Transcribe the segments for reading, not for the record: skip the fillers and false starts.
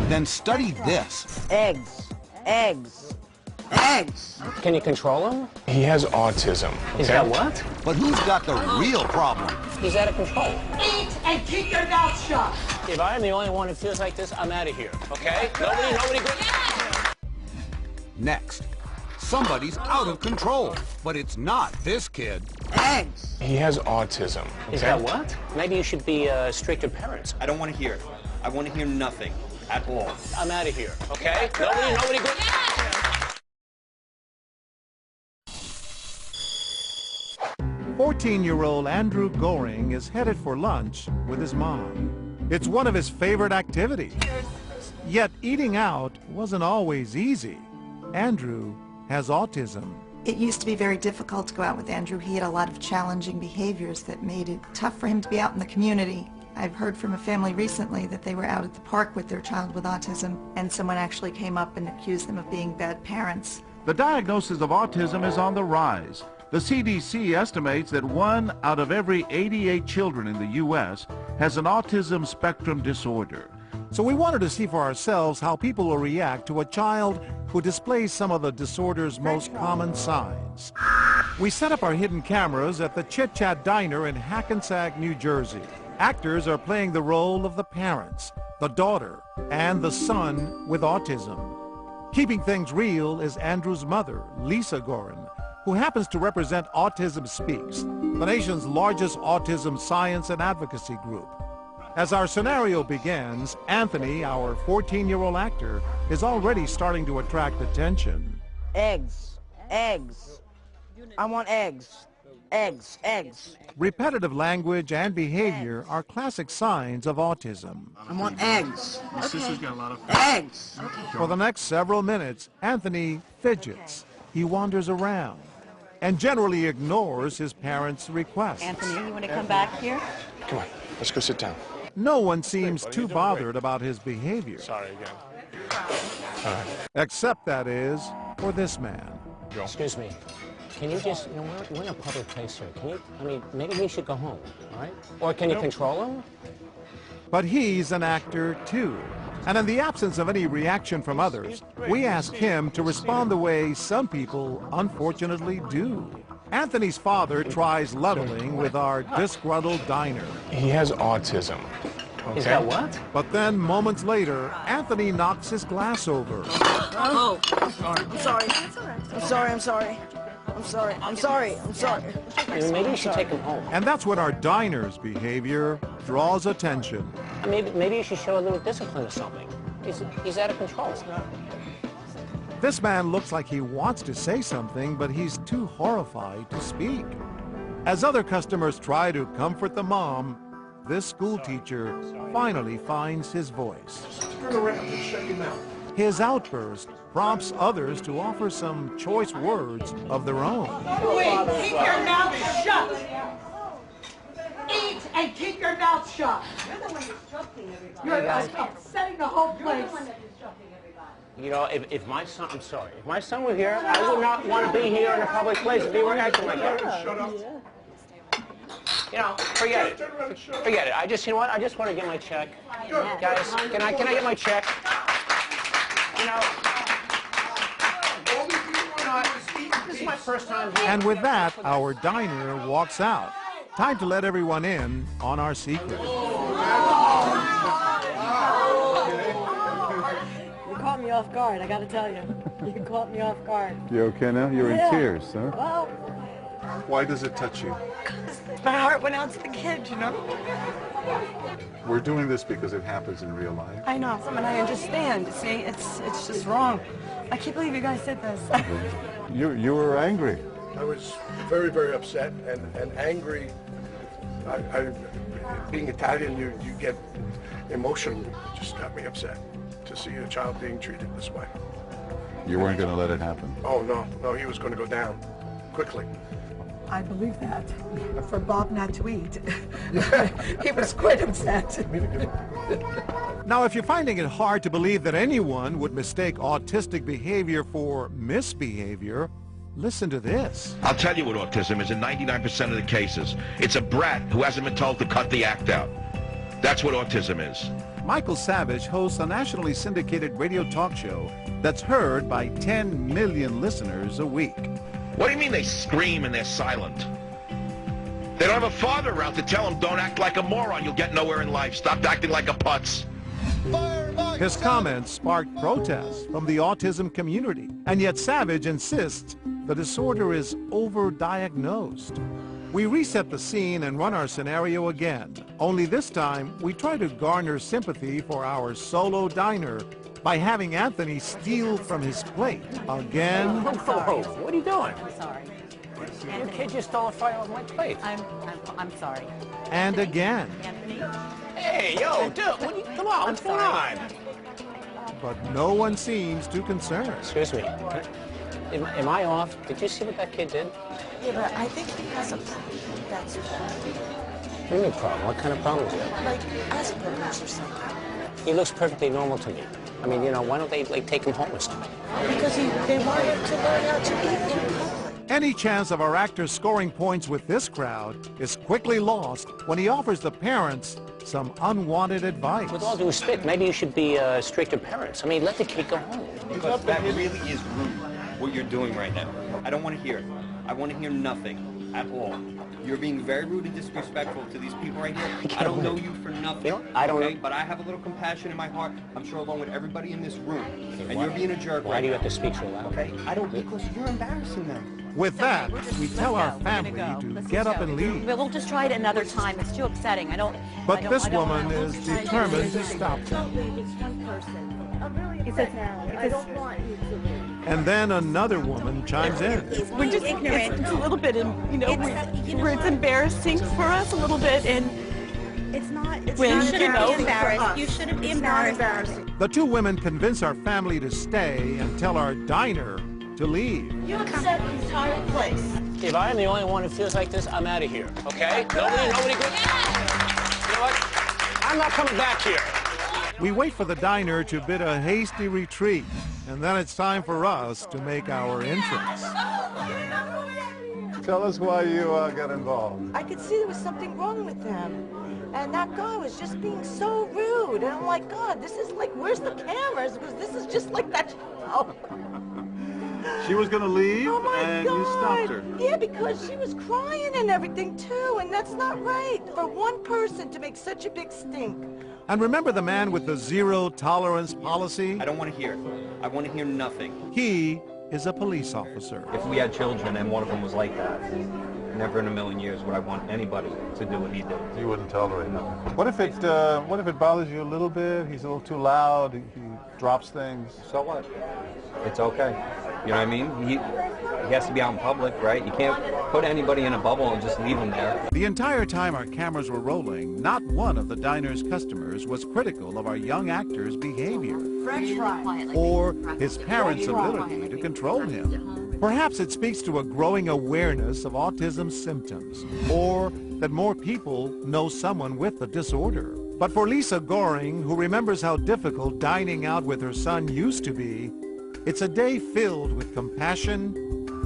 Then study this. Eggs. Eggs. Eggs. Can you control him? He has autism. Okay? He's got what? But who's got the real problem? He's out of control. Eat and keep your mouth shut. If I am the only one who feels like this, I'm out of here, okay? Nobody go. Next, somebody's out of control, but it's not this kid. Eggs. He has autism. Okay? He's got what? Maybe you should be stricter parents. I don't want to hear it. I want to hear nothing at all. I'm out of here, okay? Nobody go. 14-year-old Andrew Goring is headed for lunch with his mom. It's one of his favorite activities. Yet eating out wasn't always easy. Andrew has autism. It used to be very difficult to go out with Andrew. He had a lot of challenging behaviors that made it tough for him to be out in the community. I've heard from a family recently that they were out at the park with their child with autism, and someone actually came up and accused them of being bad parents. The diagnosis of autism is on the rise. The CDC estimates that 1 out of every 88 children in the U.S. has an autism spectrum disorder. So we wanted to see for ourselves how people will react to a child who displays some of the disorder's most common signs. We set up our hidden cameras at the Chit Chat Diner in Hackensack, New Jersey. Actors are playing the role of the parents, the daughter, and the son with autism. Keeping things real is Andrew's mother, Lisa Gorin, who happens to represent Autism Speaks, the nation's largest autism science and advocacy group. As our scenario begins, Anthony, our 14-year-old actor, is already starting to attract attention. Eggs. Eggs. I want eggs. Eggs. Eggs. Repetitive language and behavior are classic signs of autism. I want eggs. My sister's got a lot of Eggs. For the next several minutes, Anthony fidgets. He wanders around and generally ignores his parents' requests. Anthony, you want to come back here? Come on, let's go sit down. No one seems too bothered about his behavior. Sorry again. All right. Except, that is, for this man. Excuse me. Can you just, we're in a public place here. Maybe he should go home, all right? Or can you control him? But he's an actor, too. And in the absence of any reaction from others, we ask him to respond the way some people unfortunately do. Anthony's father tries leveling with our disgruntled diner. He has autism. Okay? He's got what? But then, moments later, Anthony knocks his glass over. Oh, I'm sorry. I'm sorry. I'm sorry. I'm sorry. I'm sorry. I'm sorry. Maybe you should take him home. And that's when our diner's behavior draws attention. Maybe you should show a little discipline or something. He's out of control. This man looks like he wants to say something, but he's too horrified to speak. As other customers try to comfort the mom, this school teacher finally finds his voice. Turn around and shut your mouth. His outburst prompts others to offer some choice words of their own. Wait, keep your mouth shut. Eat and keep your mouth shut. You're the one disrupting everybody. You're upsetting the whole place. You're the one that's disrupting everybody. If my son, I'm sorry, if my son were here, I would not want to be here in a public place if he were acting like that. Shut up. Forget it. Forget it. I just want to get my check. Guys, can I get my check? This is my first time here. And with that, our diner walks out. Time to let everyone in on our secret. You caught me off guard, I gotta tell you. You caught me off guard. You okay now? You're in tears, huh? Well, Why does it touch you? my heart went out to the kid, We're doing this because it happens in real life. I know, and I understand. See, it's just wrong. I can't believe you guys did this. You were angry. I was very, very upset and angry. Being Italian, you get emotional. It just got me upset to see a child being treated this way. You weren't going to let it happen. Oh, no, he was going to go down quickly. I believe that. For Bob not to eat. He was quite upset. Now, if you're finding it hard to believe that anyone would mistake autistic behavior for misbehavior, listen to this. I'll tell you what autism is in 99% of the cases. It's a brat who hasn't been told to cut the act out. That's what autism is. Michael Savage hosts a nationally syndicated radio talk show that's heard by 10 million listeners a week. What do you mean they scream and they're silent? They don't have a father around to tell them, don't act like a moron, you'll get nowhere in life. Stop acting like a putz. His comments sparked protests from the autism community, and yet Savage insists the disorder is overdiagnosed. We reset the scene and run our scenario again, only this time we try to garner sympathy for our solo diner by having Anthony steal from his plate again. Whoa, what are you doing? I'm sorry. Your kid just stole a fire off my plate. I'm sorry. And again. Anthony? Hey, yo, dude, come on, what's going on? But no one seems too concerned. Excuse me. Am I off? Did you see what that kid did? Yeah, but I think he has a problem. That's What do you mean problem? What kind of problem is it? like Asperger's or something. He looks perfectly normal to me. I mean, you know, why don't they take him home this time? Because they want him to learn how to eat in public. Any chance of our actor scoring points with this crowd is quickly lost when he offers the parents some unwanted advice. With all due respect, maybe you should be strict to parents. I mean, let the kid go home. Because that really is rude, what you're doing right now. I don't want to hear it. I want to hear nothing at all. You're being very rude and disrespectful to these people right here. I don't know you for nothing. You know, I don't know. But I have a little compassion in my heart, I'm sure along with everybody in this room. And you're being a jerk Why right do you now. have to speak so loud? Okay? I don't, because you're embarrassing them. With that, we tell our family to get up and leave. We'll just try it another time. It's too upsetting. But this woman is determined to stop them. It's one person. I'm really upset now. I don't want you to leave. And then another woman chimes in. We're just ignorant. It's a little bit, it's embarrassing for us a little bit, and It's not. It's When, not you embarrassing know, for embarrassed. us. You shouldn't be It's not embarrassed. The two women convince our family to stay and tell our diner to leave. You upset the entire place. If I am the only one who feels like this, I'm out of here, okay? Nobody good? You know what? I'm not coming back here. We wait for the diner to bid a hasty retreat, and then it's time for us to make our entrance. Tell us why you got involved. I could see there was something wrong with them. And that guy was just being so rude. And I'm like, God, this is like, where's the cameras? Because this is just like that show. She was going to leave, Oh my and God. you stopped her. Yeah, because she was crying and everything too, and that's not right for one person to make such a big stink. And remember the man with the zero tolerance policy? I don't want to hear it. I want to hear nothing. He is a police officer. If we had children and one of them was like that, never in a million years would I want anybody to do what he did. You wouldn't tolerate it. What if it bothers you a little bit? He's a little too loud. He drops things. So what? It's okay. You know what I mean? He has to be out in public, right? You can't put anybody in a bubble and just leave him there. The entire time our cameras were rolling, not one of the diner's customers was critical of our young actor's behavior French fry. or his parents' ability to control him. Perhaps it speaks to a growing awareness of autism symptoms, or that more people know someone with the disorder. But for Lisa Goring, who remembers how difficult dining out with her son used to be, it's a day filled with compassion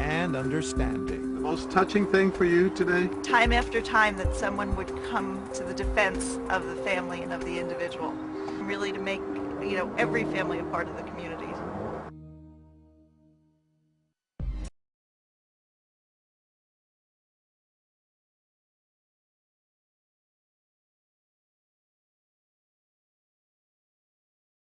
and understanding. The most touching thing for you today? Time after time that someone would come to the defense of the family and of the individual, really to make, every family a part of the community.